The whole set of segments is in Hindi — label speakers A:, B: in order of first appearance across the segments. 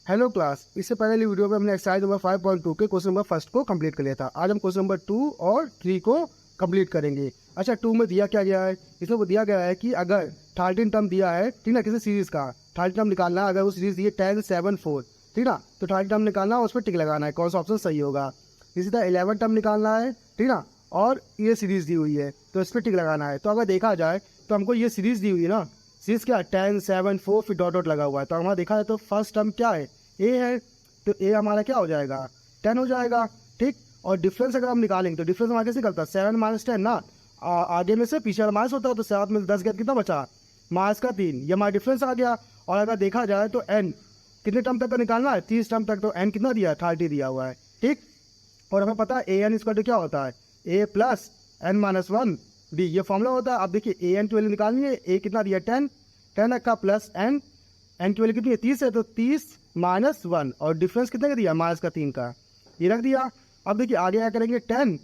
A: हेलो क्लास, इससे पहले वाली वीडियो में हमने एक्सरसाइज नंबर 5.2 के क्वेश्चन नंबर फर्स्ट को कंप्लीट कर लिया था। आज हम क्वेश्चन नंबर 2 और 3 को कंप्लीट करेंगे। अच्छा, 2 में दिया क्या गया है? इसमें वो दिया गया है कि अगर 13 टर्म दिया है, ठीक ना, किसी सीरीज का 13 टर्म निकालना है। अगर वो सीरीज दिए 10, 7, 4, ठीक ना, तो 13 टर्म निकालना है, उस पर टिक लगाना है, कौन सा ऑप्शन सही होगा। इसी तरह 11 टर्म निकालना है, ठीक ना, और ये सीरीज दी हुई है तो इस पर टिक लगाना है। तो अगर देखा जाए तो हमको ये सीरीज दी हुई है ना, सीरीज क्या 10, 7, 4 फिर डॉट डॉट लगा हुआ है। तो हमारा देखा है तो फर्स्ट टर्म क्या है, ए है, तो ए हमारा क्या हो जाएगा 10 हो जाएगा, ठीक। और डिफरेंस अगर हम निकालेंगे तो डिफरेंस हमारा कैसे निकलता है 7 - 10 ना, आगे में से पीछे वाला माइनस होता है, तो 7 में 10 गया कितना बचा -3, ये हमारा डिफरेंस आ गया। और अगर देखा जाए तो एन कितने टर्म तक का निकालना है 30 टर्म तक, तो एन कितना दिया है 30 दिया हुआ है, ठीक। और हमें पता है ए एन इसका क्या होता है ए प्लस एन माइनस 1 डी, ये फॉर्मूला होता है। अब देखिए ए एन की वैल्यू निकालनी है, ए कितना दिया 10, 10 का प्लस एन, एन की वैल्यू कितनी है 30 है, तो 30 - 1 और डिफरेंस कितने का दिया -3 का, ये रख दिया। अब देखिए आगे क्या करेंगे 10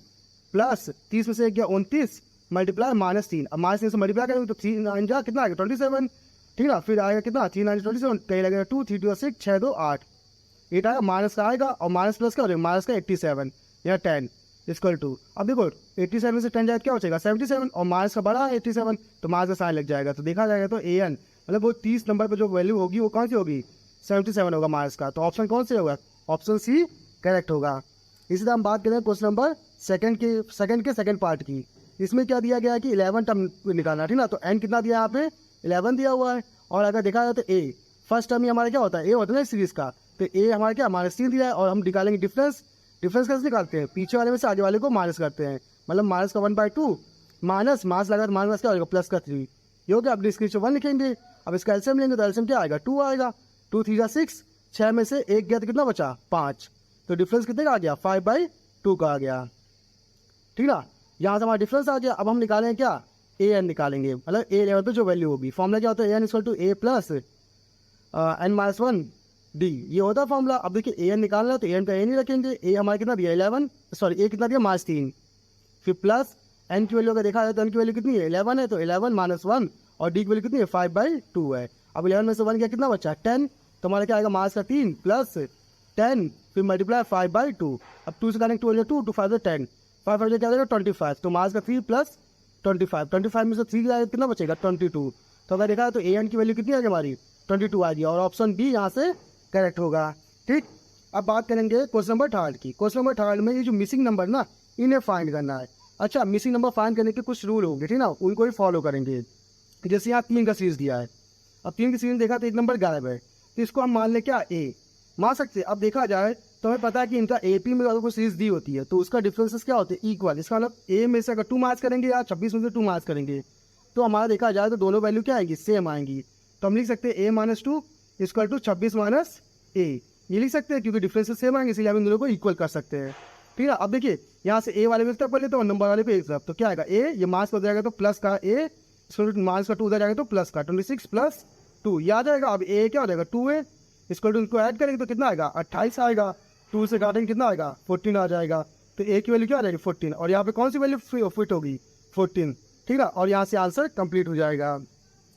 A: प्लस 30 में से एक गया 29 मल्टीप्लाई -3, अब -3 से मल्टीप्लाई करेंगे तो 3 9 जा कितना आएगा 27, ठीक ना, फिर आएगा कितना 3 9 27, कहीं लगेगा 2 3 2 6 6 2 8, 8 आएगा, माइनस का आएगा और माइनस प्लस का हो जाएगा माइनस का 87 या 10 इक्वल टू। अब देखो 87 से 10 जाए क्या हो जाएगा 77 और माइनस का बड़ा है 87, तो माइनस का साइन लग जाएगा। तो देखा जाएगा तो ए एन मतलब वो 30 नंबर पर जो वैल्यू होगी वो कौन सी होगी 77 होगा माइनस का। तो ऑप्शन कौन से होगा, ऑप्शन सी करेक्ट होगा। इसी तरह हम बात करें क्वेश्चन नंबर सेकंड पार्ट की। इसमें क्या दिया गया है कि 11 टर्म निकालना, ठीक ना, तो एन कितना दिया है यहाँ पे 11 दिया हुआ है। और अगर देखा जाए तो ए फर्स्ट टर्म ही हमारा क्या होता है ए होता है ना सीरीज का, तो ए हमारा क्या -3 दिया है। और हम निकालेंगे डिफरेंस, डिफरेंस कैसे निकालते हैं पीछे वाले में से आगे वाले को माइनस करते हैं, मतलब माइनस का 1/2 माइनस लगा तो माइनस क्या होगा प्लस का 3, ये हो गया। अब डिस्क्रिप्शन 1 लिखेंगे, अब इसका एलसीएम लेंगे तो एलसीएम क्या आएगा 2 आएगा, 2 3 6, 6 में से एक गया तो कितना बचा 5, तो डिफरेंस कितने का आ गया 5/2 का आ गया, ठीक ना। यहाँ से हमारा डिफरेंस आ गया। अब हम निकालेंगे क्या ए एन निकालेंगे, मतलब ए लेवल पे जो वैल्यू होगी। फॉर्मूला क्या होता है a n equal to a plus n minus 1 d, ये होता है फॉर्मूला। अब देखिए ए एन निकालना है तो ए एन का ए नहीं रखेंगे, ए हमारा कितना दिया 11 सॉरी ए कितना दिया -3, फिर प्लस एन की वैल्यू अगर देखा जाए तो एन की वैल्यू कितनी है 11 है, तो 11 - 1 और डी की वैल्यू कितनी है 5/2 है। अब 11 में से 1 क्या कितना बचा 10, तो हमारा क्या आएगा -3 प्लस 10 फिर मल्टीप्लाई 5/2। अब 2 से करेंगे 2 2 2 5 10, 5 5 क्या आएगा 25, तो -3 प्लस 25, 25 में से 3 आएगा कितना बचेगा 22। तो अगर देखा तो ए एन की वैल्यू कितनी आ गई हमारी 22 आ गई, और ऑप्शन बी यहाँ से करेक्ट होगा, ठीक। अब बात करेंगे क्वेश्चन नंबर 3 की। क्वेश्चन नंबर 3 में ये जो मिसिंग नंबर ना इन्हें फाइंड करना है। अच्छा, मिसिंग नंबर फाइंड करने के कुछ रूल होंगे, ठीक ना, उनको ही फॉलो करेंगे। जैसे यहाँ 3 का सीरीज दिया है, अब 3 की सीरीज देखा तो एक नंबर गायब है, तो इसको हम मान लें क्या ए मान सकते हैं। अब देखा जाए तो हमें पता है कि इनका एपी में अगर कोई सीरीज दी होती है तो उसका डिफरेंसेस क्या होते हैं इक्वल। इसका मतलब ए में से अगर 2 मार्क्स करेंगे या 26 में से 2 मार्क्स करेंगे तो हमारा देखा जाए तो दोनों वैल्यू क्या आएंगी सेम आएंगी। तो हम लिख सकते हैं a - 2 इक्वल टू 26 - a, ये लिख सकते हैं क्योंकि डिफरेंसेस सेम आएंगे, इसलिए हम इन दोनों को इक्वल कर सकते हैं, ठीक है। अब देखिए यहाँ से ए वाले पे एक तरफ कर लेते हैं और नंबर वाले पे एक तरफ, तो क्या आएगा ए ये मार्क्स का हो जाएगा तो प्लस का ए, मार्क्स का 2 उधर जाएगा तो प्लस का 26 + 2 ये आ जाएगा। अब ए क्या हो जाएगा 2 है, इसको इनको ऐड करेंगे तो कितना आएगा 28 आएगा, 2 से काटेंगे कितना आएगा 14 आ जाएगा। तो ए की वैल्यू क्या आ जाएगी 14, और यहाँ पे कौन सी वैल्यू फिट होगी 14, ठीक है। और यहाँ से आंसर कंप्लीट हो जाएगा।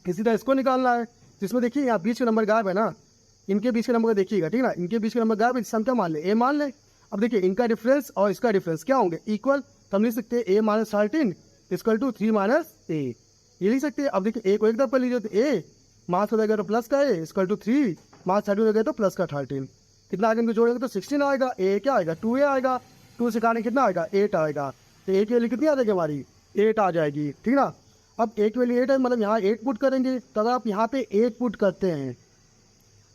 A: इसी तरह इसको निकालना है, जिसमें देखिए यहाँ बीच का नंबर गायब है ना, इनके बीच के नंबर को देखिएगा, ठीक ना, इनके बीच के नंबर गायब है, जिससे हम क्या मान ले ए मान ले। अब देखिए इनका डिफरेंस और इसका डिफरेंस क्या होंगे इक्वल, तो हम लिख सकते हैं ए - 13 इक्वल टू 3 - a, ये लिख सकते हैं। अब देखिए ए को एक तरफ कर लीजिए तो ए मार्क्स हो जाएगा तो प्लस का ए इक्वल टू 3 मार्क्स 13 हो गया तो प्लस का 13, कितना आएगा इनको जोड़ेंगे तो 16 आएगा, ए क्या आएगा 2a आएगा, 2 से काटेंगे कितना आएगा 8 आएगा, तो ए की वैल्यू कितनी आ जाएगी हमारी 8 आ जाएगी, ठीक ना। अब ए की वैल्यू 8 है, मतलब यहाँ 8 पुट करेंगे, तो अगर आप यहाँ पे 8 पुट करते हैं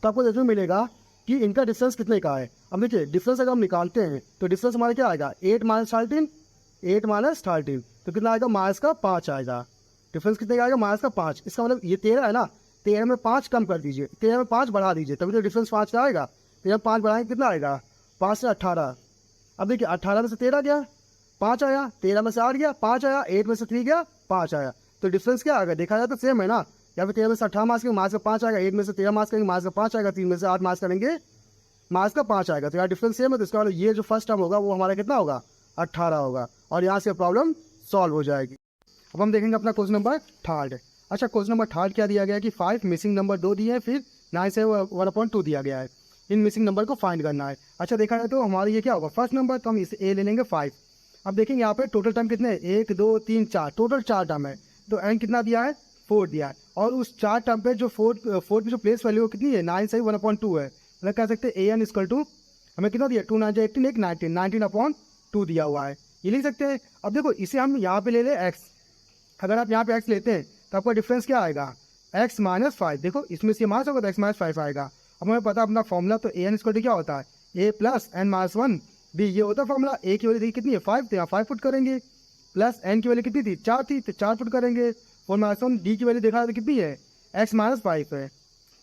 A: तो आपको देखने को मिलेगा कि इनका डिफरेंस कितने का है। अब देखिए डिफरेंस अगर हम निकालते हैं तो डिफरेंस हमारा क्या आएगा 8 - 13, 8 - 13, तो कितना आएगा -5 आएगा, डिफरेंस कितने का आएगा -5। इसका मतलब ये 13 है ना, 13 में 5 कम कर दीजिए, 13 में 5 बढ़ा दीजिए, तभी तो डिफरेंस 5 का आएगा। 13 में 5 बढ़ाएंगे कितना आएगा 5 से 18। अब देखिए 18 में से 13 गया 5 आया, 13 में से 8 गया 5 आया, 8 में से 3 गया 5 आया, तो डिफरेंस क्या आएगा देखा जाए तो सेम है ना। या फिर 13 में से 18 मार्क्स करेंगे मार्क्स का 5 आएगा, 8 में से 13 मार्क्स करेंगे मार्क्स का 5 आएगा, 3 में से 8 मार्क्स करेंगे मार्क्स का 5 आएगा, तो यहाँ डिफरेंस सेम है। तो इसका मतलब ये जो फर्स्ट टर्म होगा वो हमारा कितना होगा 18 होगा, और यहाँ से प्रॉब्लम सॉल्व हो जाएगी। अब हम देखेंगे अपना क्वेश्चन नंबर 3। अच्छा, क्वेश्चन नंबर 3 क्या दिया गया है कि 5 मिसिंग नंबर 2 दिए हैं, फिर 9 से 1/2 दिया गया है। इन मिसिंग नंबर को फाइंड करना है। अच्छा देखा जाए तो हमारा ये क्या होगा, फर्स्ट नंबर, तो हम इसे ए ले लेंगे 5। अब देखेंगे यहाँ पे टोटल टर्म कितने हैं, 1 2 3 4, टोटल 4 टर्म है। तो एन कितना दिया है, 4 दिया है। और उस 4 टर्म पे जो फोर्थ पे जो प्लेस वैल्यू कितनी है, 9 से 1/2 है। मतलब कह सकते हैं ए एन इक्वल टू हमें कितना दिया, 2 9 18 एक 19 19/2 दिया हुआ है, ये लिख सकते हैं। अब देखो इसे हम यहाँ पे ले ले एक्स, अगर आप यहाँ पे एक्स लेते हैं तो आपका डिफरेंस क्या आएगा, एक्स माइनस 5। देखो इसमें से माइनस होगा तो एक्स माइनस 5 आएगा। अब हमें पता है अपना फॉर्मूला, तो ए एन इक्वल टू क्या होता है, ए प्लस एन माइनस 1 बी, ये होता है फॉर्मूला। ए की वैल्यू देखिए कितनी है, 5, तो यहाँ 5 पुट करेंगे, प्लस एन की वैल्यू कितनी थी, 4 थी, तो 4 पुट करेंगे, 4 माइनस 1, डी की वैल्यू देखा तो कितनी है, एक्स माइनस 5 है,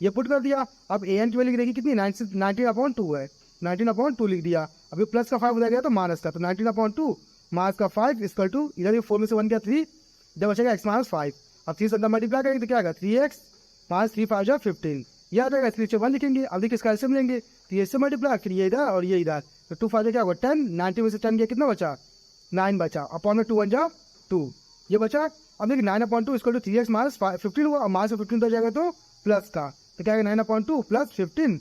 A: ये पुट कर दिया। अब ए एन की वैल्यू देखिए कितनी, 19/2 है, 19/2 लिख दिया। अभी प्लस का 5 हो जाएगा तो माइनस का, तो 19/2 माइनस का 5 इक्वल टू, इधर 4 में से 1 गया 3, जब बचेगा एक्स माइनस 5। अब 3 से अंदर मल्टीप्लाई करेंगे तो क्या आएगा, 3x माइनस 3 5 जा 15, ये आ जाएगा। 3 से 1 लिखेंगे, अब देखिए इसका एलसीएम लेंगे, तो ये से मल्टीप्लाई, फिर ये इधर और ये इधर, तो 2 5 क्या होगा 10, 90 में से 10 गया कितना बचा, 9 बचा, अपॉन में 2 1 जा 2, ये बचा। अब देखिए 9/2 इक्वल टू 3x माइनस 15 हुआ, और माइनस 15 तो जाएगा तो प्लस का, तो क्या आएगा 9/2 प्लस 15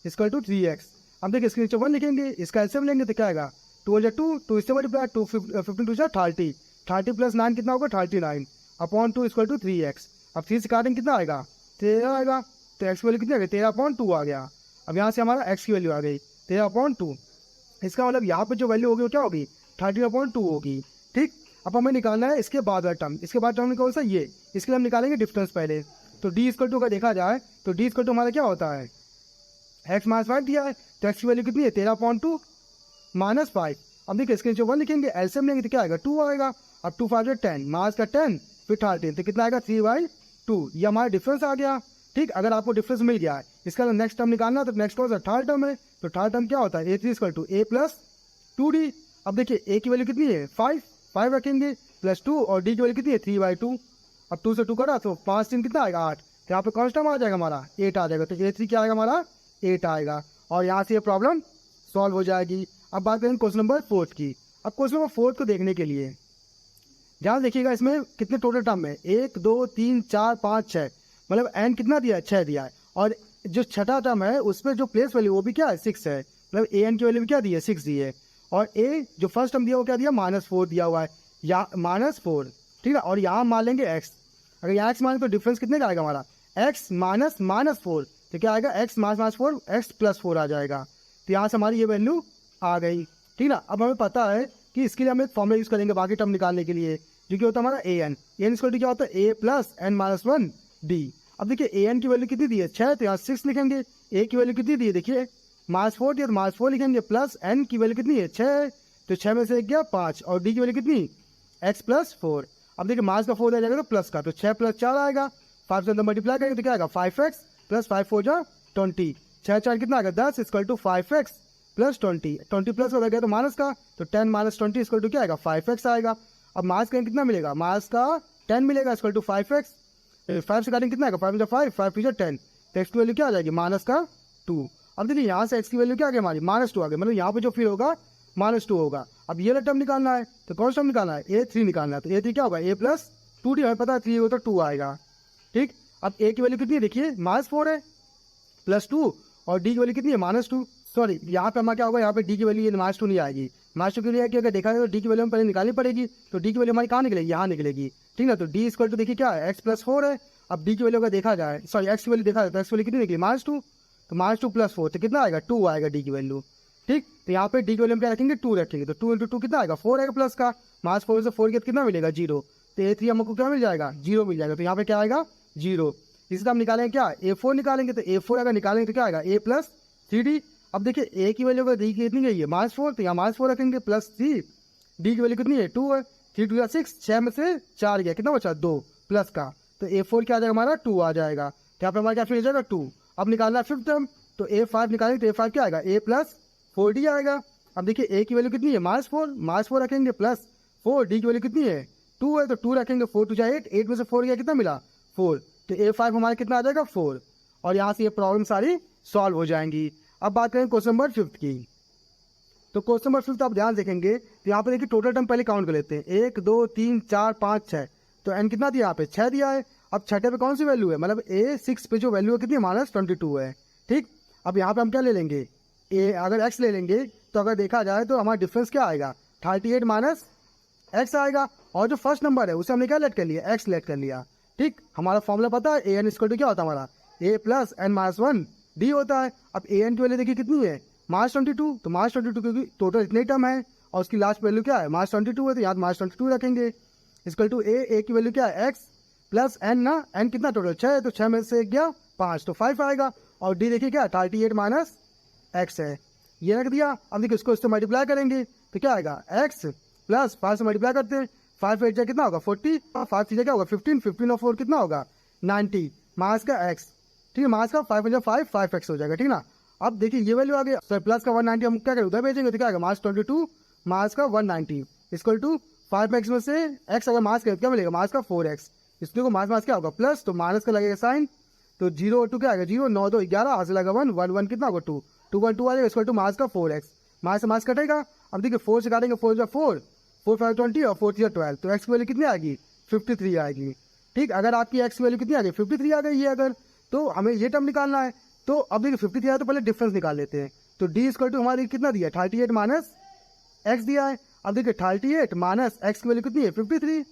A: इक्वल टू 3x। अब देखिए इसके नीचे 1 लिखेंगे, इसका एलसीएम लेंगे तो क्या आएगा, 2 1 जा 2, 2 इससे मल्टीप्लाई, 2 15 2 जा 30, 30 प्लस 9 कितना होगा 39 अपॉन 2 इक्वल टू 3x। अब 3 से काटेंगे कितना आएगा, 13 आएगा, तो एक्स की वैल्यू कितनी आ गई, 13/2 आ गया। अब यहाँ से हमारा एक्स की वैल्यू आ गई 13/2, इसका मतलब यहाँ पे जो वैल्यू होगी वो क्या होगी, 13/2 होगी। ठीक, अब हमें निकालना है इसके बाद वाला टर्म, इसके बाद टर्म कौन सा, ये, इसके लिए हम निकालेंगे डिफरेंस पहले। तो डी इक्वल टू का देखा जाए तो डी इक्वल टू हमारा क्या होता है, एक्स माइनस 5 दिया है, तो एक्स की वैल्यू कितनी है 13/2 माइनस 5। अब देखिए इसके नीचे 1 लिखेंगे, एलसीएम लेंगे तो क्या आएगा 2 आएगा। अब 2 5 10 माइनस का 10 फिर 13, तो कितना आएगा 3/2, ये हमारा डिफरेंस आ गया। ठीक, अगर आपको डिफरेंस मिल गया है, इसका नेक्स्ट टर्म निकालना, तो नेक्स्ट कौन सा, थर्ड टर्म है, तो थर्ड टर्म क्या होता है, a3 equal to a plus 2d। अब देखिए a की वैल्यू कितनी है 5 रखेंगे, प्लस 2, और d की वैल्यू कितनी है 3/2। अब 2 से 2 करा तो 5 3 कितना आएगा 8, तो यहाँ पे कौन सा टर्म आ जाएगा हमारा 8 आ जाएगा, तो a3 क्या आएगा हमारा 8 आएगा, और यहाँ से ये प्रॉब्लम सॉल्व हो जाएगी। अब बात करें क्वेश्चन नंबर 4 की। अब क्वेश्चन नंबर 4 को देखने के लिए ध्यान देखिएगा, इसमें कितने टोटल टर्म है, 1 2 3 4 5 6, मतलब एन कितना दिया है 6 दिया है, और जो छठा टर्म है उसमें जो प्लेस वैल्यू वो भी क्या है 6 है, मतलब ए एन की वैल्यू भी क्या दी है 6 दी है, और ए जो फर्स्ट टर्म दिया वो क्या दिया -4 दिया हुआ है, या -4, ठीक है। और यहाँ मान लेंगे एक्स, अगर यहाँ एक्स माने तो डिफरेंस कितने का आएगा हमारा, एक्स माइनस -4, तो क्या आएगा एक्स माइनस 4 एक्स प्लस 4 आ जाएगा। तो यहाँ से हमारी ये वैल्यू आ गई, ठीक ना। अब हमें पता है कि इसके लिए हम एक फॉर्मूला यूज़ करेंगे बाकी टर्म निकालने के लिए, जो कि होता है हमारा ए एन इक्वल टू क्या होता है ए प्लस एन माइनस 1 डी। अब देखिए ए एन की वैल्यू कितनी दी है 6, तो यहाँ 6 लिखेंगे, ए की वैल्यू कितनी दी है देखिए -4 दिया, तो -4 लिखेंगे, प्लस एन की वैल्यू कितनी है 6, तो 6 में से 1 गया 5, और डी की वैल्यू कितनी एक्स प्लस 4। अब देखिए माइनस का 4 आ जाएगा तो प्लस का, तो 6 + 4 आएगा, 5 से अंदर मल्टीप्लाई करेंगे तो क्या आएगा 5x प्लस 5 4 जा 20, 6 4 कितना आएगा 10 equal to 5x plus 20, 20 plus हो गया तो माइनस का, तो 10 माइनस 20 इक्वल टू क्या आएगा 5x आएगा। अब माइनस करेंगे कितना मिलेगा, माइनस का 10 मिलेगा इक्वल टू 5x, 5 से काटेंगे कितना आएगा 5 × 5 5 × 10, तो एक्स की वैल्यू क्या आ जाएगी माइनस का 2। अब देखिए यहाँ से एक्स की वैल्यू क्या आ गई हमारी -2 आ गई, मतलब यहाँ पे जो फिर होगा -2 होगा। अब ये टर्म निकालना है, तो कौन सा टर्म निकालना है a3 निकालना है, तो a3 क्या होगा a प्लस 2d, हमें पता है 3 होगा तो 2 आएगा। ठीक, अब a की वैल्यू कितनी है देखिए -4 है प्लस 2, और d की वैल्यू कितनी है -2, सॉरी यहाँ पे हमारा क्या होगा, यहाँ पे d की वैल्यू ये -2 नहीं आएगी, -2 के लिए कि अगर देखा जाए तो d की वैल्यू हम पहले निकालनी पड़ेगी, तो d की वैल्यू हमारी कहाँ निकलेगी, यहाँ निकलेगी, ठीक ना। तो d इक्वल टू देखिए क्या है x प्लस 4 है। अब d की वैल्यू अगर देखा जाए, सॉरी x की वैल्यू देखा जाए तो x वैल्यू कितनी निकली -2, तो -2 प्लस 4, तो कितना आएगा 2 आएगा d की वैल्यू। ठीक, तो यहाँ पे d की वैल्यू हम क्या रखेंगे 2 रखेंगे, तो 2 × 2 कितना आएगा 4 आएगा, प्लस का -4 से 4 कितना मिलेगा 0, तो a3 हमको क्या मिल जाएगा 0 मिल जाएगा, तो यहाँ पे क्या आएगा 0। इसी तरह हम निकालेंगे क्या a4 निकालेंगे, तो a4 अगर निकालेंगे तो क्या आएगा a प्लस 3d। अब देखिए a की वैल्यू अगर डी की कितनी गई है -4, तो यहाँ -4 रखेंगे, प्लस 3, डी की वैल्यू कितनी है 2 है, 3 2 6, 6 में से 4 गया कितना बचा 2 प्लस का, तो a4 क्या आ जाएगा हमारा 2 आ जाएगा, तो यहाँ पे हमारा क्या फिर जाएगा 2। अब निकालना है फिफ्थ टर्म, तो a5 निकालेंगे तो a5 क्या आएगा a प्लस 4d आएगा। अब देखिए a की वैल्यू कितनी है -4 रखेंगे, प्लस 4, डी की वैल्यू कितनी है 2 है, तो 2 रखेंगे, 4 2 8, 8 में से 4 गया कितना मिला 4, तो a5 हमारा कितना आ जाएगा 4, और यहाँ से ये प्रॉब्लम सारी सॉल्व हो जाएंगी। अब बात करें क्वेश्चन नंबर 5 की, तो क्वेश्चन नंबर 5 आप ध्यान देखेंगे तो यहाँ पे देखिए टोटल टर्म पहले काउंट कर लेते हैं, 1 2 3 4 5 6, तो एन कितना दिया यहाँ पे 6 दिया है। अब छठे पे कौन सी वैल्यू है, मतलब a6 पे जो वैल्यू है कितनी -22 है। ठीक, अब यहाँ पे हम क्या ले लेंगे, ए अगर एक्स ले लेंगे तो अगर देखा जाए तो हमारा डिफरेंस क्या आएगा, 38 माइनस एक्स आएगा। और जो फर्स्ट नंबर है उसे हमने क्या लेट कर लिया, एक्स लेट कर लिया। ठीक, हमारा फॉर्मूला पता है, ए एन स्क्वायर टू क्या होता है हमारा, ए प्लस एन माइनस 1 डी होता है। अब ए एन की वैल्यू देखिए कितनी है, मार्च 22, तो मार्च 22 क्योंकि टोटल इतने टर्म है और उसकी लास्ट वैल्यू क्या है, मार्च 22 है, तो यहाँ मार्च 22 रखेंगे। इक्वल टू ए की वैल्यू क्या है, एक्स प्लस एन ना, एन कितना टोटल 6 है, तो 6 में से गया 5 तो 5 आएगा। और डी देखिए क्या 38 माइनस एक्स है, ये रख दिया। अब देखिए इसको इससे मल्टीप्लाई करेंगे तो क्या आएगा, एक्स प्लस 5 से मल्टीप्लाई करते हैं, 5 8 कितना होगा 40, 5 चीज़ें क्या होगा 15, 15 और 4 कितना होगा 90 मास का एक्स। ठीक है, मास का 5 एक्स हो जाएगा। ठीक ना, अब देखिए ये वैल्यू आ गया, तो प्लस का 190 हम क्या करें उधर भेजेंगे तो क्या आएगा, मास 22 मास का 190 इक्वल टू 5x में से x अगर मास करें तो क्या मिलेगा, मास का 4x। इसलिए को मास क्या होगा प्लस, तो माइनस का लगेगा साइन, तो 0 और 2 क्या आएगा 0, 9 2 11 हाथ से लगा 1 1 1 कितना होगा 2 2 1 2 आ जाएगा इक्वल टू मास का 4x। मास से मास कटेगा, अब देखिए 4 से काटेंगे, 4 4 4 5 20 और 4 12, तो x की वैल्यू कितनी आएगी 53 आएगी। ठीक, अगर आपकी x की वैल्यू कितनी आ गई 53 आ गई है अगर, तो हमें ये टर्म निकालना है। तो अब देखिए 53 आया तो पहले डिफरेंस निकाल लेते हैं। तो d इक्वल टू हमारी कितना दिया 38 माइनस एक्स दिया है। अब देखिए 38 माइनस एक्स की वैल्यू कितनी है 53,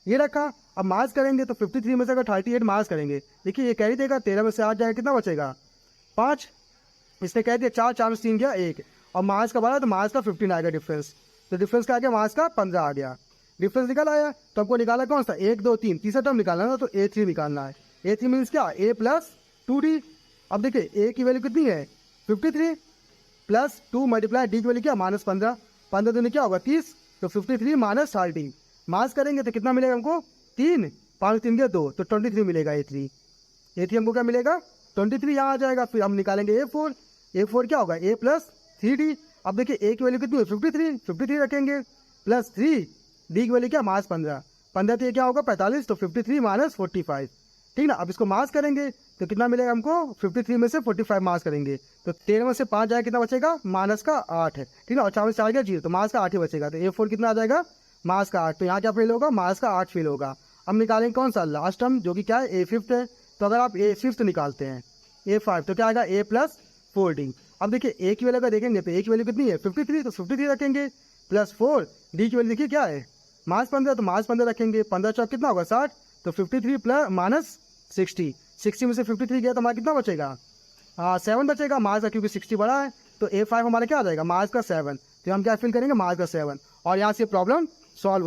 A: ये रखा। अब मार्स करेंगे तो 53 में से अगर 38 मार्स करेंगे, देखिए ये कैरी देगा, 13 में से 8 जाएगा कितना बचेगा 5, इसने कह दिया 4 4 में 3 गया 1, और मार्स का बना तो मार्स का 15 आएगा डिफरेंस, तो डिफरेंस क्या आ गया मार्स का 15 आ गया। डिफरेंस निकल आया, तो हमको निकाला कौन सा 1 2 3, तीसरा टर्म निकालना ना, तो A3 निकालना है। A3 मीन्स क्या A प्लस 2D। अब देखिए A की वैल्यू कितनी है 53 प्लस 2 मल्टीप्लाई D की वैल्यू क्या माइनस 15, 15 दूनी क्या होगा 30, तो 53 माइनस 30 मास करेंगे तो कितना मिलेगा हमको 3 5 3 गया 2, तो 23 मिलेगा A3 हमको क्या मिलेगा 23 यहाँ आ जाएगा। फिर हम निकालेंगे A4 क्या होगा A प्लस 3D। अब देखिए A की वैल्यू कितनी है 53 रखेंगे प्लस 3 D की वैल्यू क्या मास 15 15 तो ये क्या होगा 45, तो 53 माइनस 45। ठीक ना, अब इसको मास करेंगे तो कितना मिलेगा हमको 53 में से 45 मास करेंगे तो 13 में से 5 जाएगा कितना बचेगा माइनस का 8 है। ठीक है, और 4 में से 4 गया 0, तो मास का 8 ही बचेगा, तो A4 कितना आ जाएगा मास का 8, तो यहाँ क्या फेल होगा मास का 8 फेल होगा। हम निकालेंगे कौन सा लास्ट टर्म जो कि क्या है A5 है, तो अगर आप A5 निकालते हैं A5 तो क्या आएगा A प्लस 4D। अब देखिए A की वैल्यू अगर देखेंगे तो A की वैल्यू कितनी है 53, तो 53 रखेंगे प्लस 4 D की वैल्यू देखिए क्या है मास 15, तो मास 15 रखेंगे, 15 चौक कितना होगा 60, तो 53 प्लस माइनस 60 में से 53 गया तो हमारा कितना बचेगा 7 बचेगा मार्क्स का, क्योंकि 60 बड़ा है, तो A5 हमारा क्या आ जाएगा मार्क्स का 7, तो हम क्या फिल करेंगे मार्क्स का 7, और यहाँ से प्रॉब्लम सॉल्व